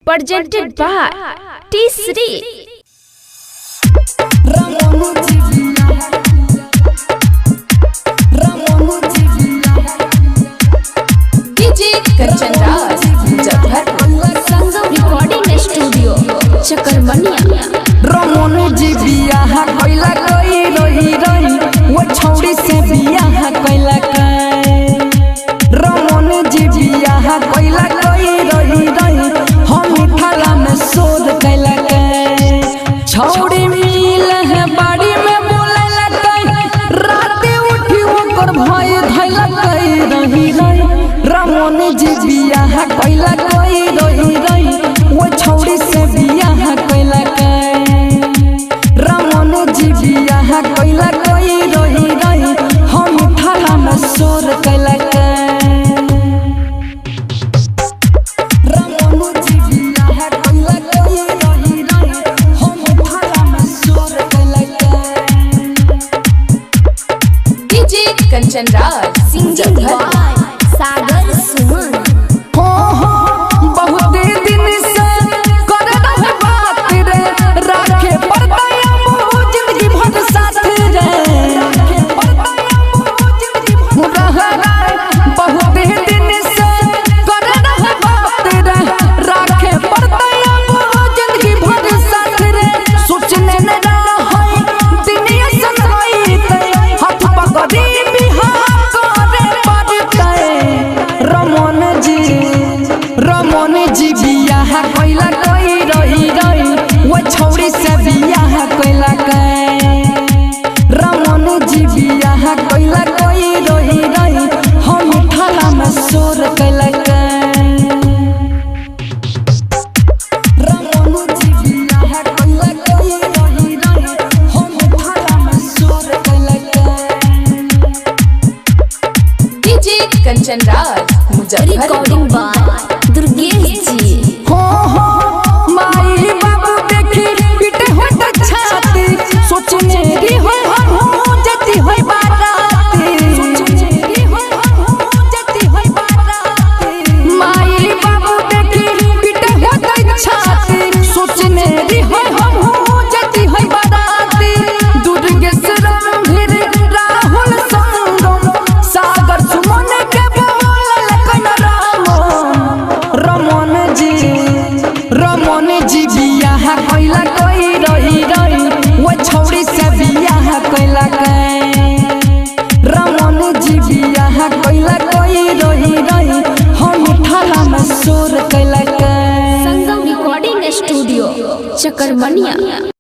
presented by T3. DJ Kanchan Raj, Muzaffarpur, Sangam Recording Studio, Chakarmania. Raman ji बियाह कइला कई रही रही वो छौड़ी से बियाह कइला कई। रमन जी बियाह कइला कई रही रही हम थाला में शोध कइला कई। छौड़ी मिल है बाड़ी में बोलेला कई राते उठी ओकर भय धइला कई रही रही। रमन जी बियाह कइला कई रही रही वो छौड़ी से बियाह कइला कई। बियाह कइला कई रही रही हम थाला में शोर कइला कई। रमन जी बियाह कइला कई रही रही हम थाला में शोर कइला कई। DJ Kanchan Raj, singing by Sagar Suman. हो बहुत दिन से कर रहे बात रे राखे पड़ता जिंदगी भर साथ रे। बहुत दिन से कर रहे बात रे राखे पड़ता जिंदगी भर साथ रे। सोचने न रही दुनिया सनई हाथ पकड़ी बिहार करे पड़ते। रमन जी बियाह कइला कई रही रही वो छौड़ी से बियाह कइला कई। रमन जी बियाह कइला कई रही रही हम थाला में शोर कइला कई। रमन जी बियाह कइला कई रही रही हम थाला में शोर कइला कई। DJ Kanchan Raj, Muzaffarpur, recording by Durgesh ji. माई बाबू देखी पीटे हो त छाती सोचने की हो हम जती हो बाराती। माई बाबू देखी पीटे हो त छाती सोचने की हो हम जती हो बाराती। दुर्गेश रणधीर राहुल संगम सागर सुमन के बोलल कन रमन जी बियाह कइला कई रही रही वो छौड़ी से बियाह कइला कई। रमन जी बियाह कइला कई रही रही हम थाला में शोर कइला कई। Sangam Recording Studio, Chakarmania.